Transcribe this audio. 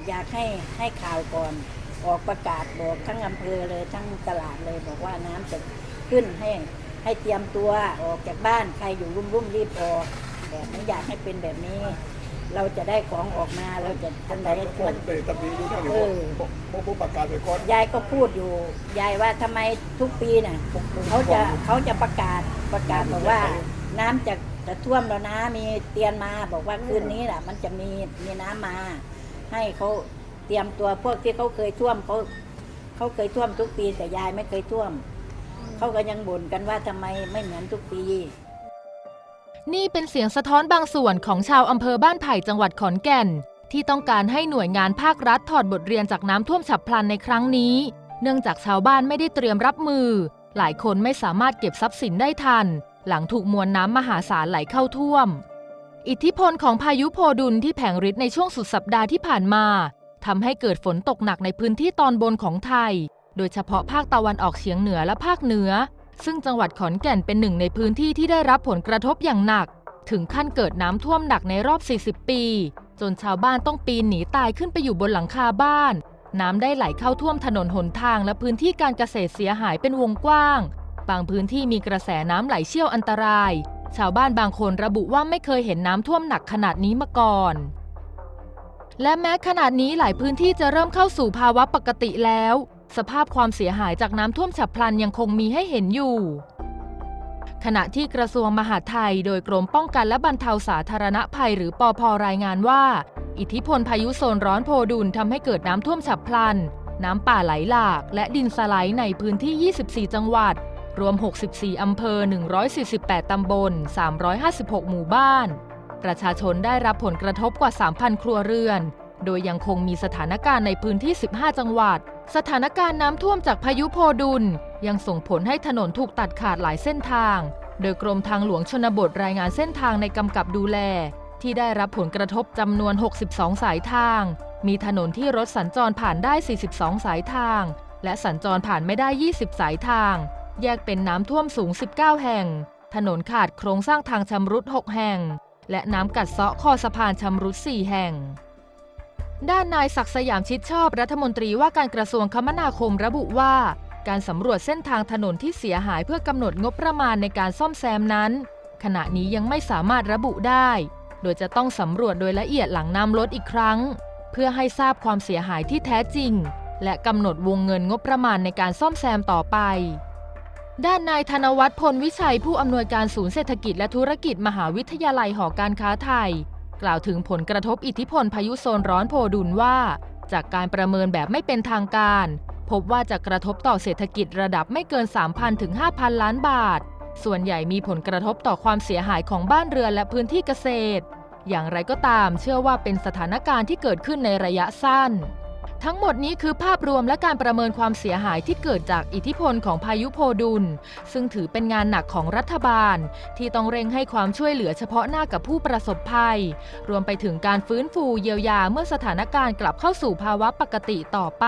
อยากให้ข่าวก่อนออกประกาศบอกทั้งอำเภอเลยทั้งตลาดเลยบอกว่าน้ำจะขึ้นให้เตรียมตัวออกจากบ้านใครอยู่รุ่มรีบออกแบบนี้อยากให้เป็นแบบนี้ เราจะได้ของออกมาเราจะทันใดมันผู้ประกาศไปก่อนยายก็พูดอยู่ยายว่าทำไมทุกปีน่ะเขาจะประกาศบอกว่าน้ำจะท่วมแล้วนะมีเตือนมาบอกว่าคืนนี้แหละมันจะมีน้ำมาให้เขาเตรียมตัวพวกที่เขาเคยท่วมเขาเคยท่วมทุกปีแต่ยายไม่เคยท่วมเขาก็ยังบ่นกันว่าทำไมไม่เหมือนทุกปีนี่เป็นเสียงสะท้อนบางส่วนของชาวอำเภอบ้านไผ่จังหวัดขอนแก่นที่ต้องการให้หน่วยงานภาครัฐถอดบทเรียนจากน้ำท่วมฉับพลันในครั้งนี้เนื่องจากชาวบ้านไม่ได้เตรียมรับมือหลายคนไม่สามารถเก็บทรัพย์สินได้ทันหลังถูกมวลน้ำมหาศาลไหลเข้าท่วมอิทธิพลของพายุโพดุลที่แผงฤทธิ์ในช่วงสุดสัปดาห์ที่ผ่านมาทำให้เกิดฝนตกหนักในพื้นที่ตอนบนของไทยโดยเฉพาะภาคตะวันออกเฉียงเหนือและภาคเหนือซึ่งจังหวัดขอนแก่นเป็นหนึ่งในพื้นที่ที่ได้รับผลกระทบอย่างหนักถึงขั้นเกิดน้ำท่วมหนักในรอบ40ปีจนชาวบ้านต้องปีนหนีตายขึ้นไปอยู่บนหลังคาบ้านน้ำได้ไหลเข้าท่วมถนนหนทางและพื้นที่การเกษตรเสียหายเป็นวงกว้างบางพื้นที่มีกระแสน้ำไหลเชี่ยวอันตรายชาวบ้านบางคนระบุว่าไม่เคยเห็นน้ำท่วมหนักขนาดนี้มาก่อนและแม้ขนาดนี้หลายพื้นที่จะเริ่มเข้าสู่ภาวะปกติแล้วสภาพความเสียหายจากน้ำท่วมฉับพลันยังคงมีให้เห็นอยู่ขณะที่กระทรวงมหาดไทยโดยกรมป้องกันและบรรเทาสาธารณภัยหรือปภ.รายงานว่าอิทธิพลพายุโซนร้อนโพดุลทำให้เกิดน้ำท่วมฉับพลันน้ำป่าไหลหลากและดินสไลด์ในพื้นที่24จังหวัดรวม64อำเภอ148ตำบล356หมู่บ้านประชาชนได้รับผลกระทบกว่า 3,000 ครัวเรือนโดยยังคงมีสถานการณ์ในพื้นที่15จังหวัดสถานการณ์น้ำท่วมจากพายุโพดุลยังส่งผลให้ถนนถูกตัดขาดหลายเส้นทางโดยกรมทางหลวงชนบทรายงานเส้นทางในกำกับดูแลที่ได้รับผลกระทบจำนวน62สายทางมีถนนที่รถสัญจรผ่านได้42สายทางและสัญจรผ่านไม่ได้20สายทางแยกเป็นน้ำท่วมสูง19แห่งถนนขาดโครงสร้างทางชำรุด6แห่งและน้ำกัดเซาะคอสะพานชำรุด4แห่งด้านนายศักดิ์สยามชิดชอบรัฐมนตรีว่าการกระทรวงคมนาคมระบุว่าการสำรวจเส้นทางถนนที่เสียหายเพื่อกำหนดงบประมาณในการซ่อมแซมนั้นขณะนี้ยังไม่สามารถระบุได้โดยจะต้องสำรวจโดยละเอียดหลังน้ำลดอีกครั้งเพื่อให้ทราบความเสียหายที่แท้จริงและกำหนดวงเงินงบประมาณในการซ่อมแซมต่อไปด้านนายธนวัฒน์พลวิชัยผู้อำนวยการศูนย์เศรษฐกิจและธุรกิจมหาวิทยาลัยหอการค้าไทยกล่าวถึงผลกระทบอิทธิพลพายุโซนร้อนโพดุลว่าจากการประเมินแบบไม่เป็นทางการพบว่าจะกระทบต่อเศรษฐกิจระดับไม่เกิน 3,000 ถึง 5,000 ล้านบาทส่วนใหญ่มีผลกระทบต่อความเสียหายของบ้านเรือนและพื้นที่เกษตรอย่างไรก็ตามเชื่อว่าเป็นสถานการณ์ที่เกิดขึ้นในระยะสั้นทั้งหมดนี้คือภาพรวมและการประเมินความเสียหายที่เกิดจากอิทธิพลของพายุโพดุลซึ่งถือเป็นงานหนักของรัฐบาลที่ต้องเร่งให้ความช่วยเหลือเฉพาะหน้ากับผู้ประสบภัยรวมไปถึงการฟื้นฟูเยียวยาเมื่อสถานการณ์กลับเข้าสู่ภาวะปกติต่อไป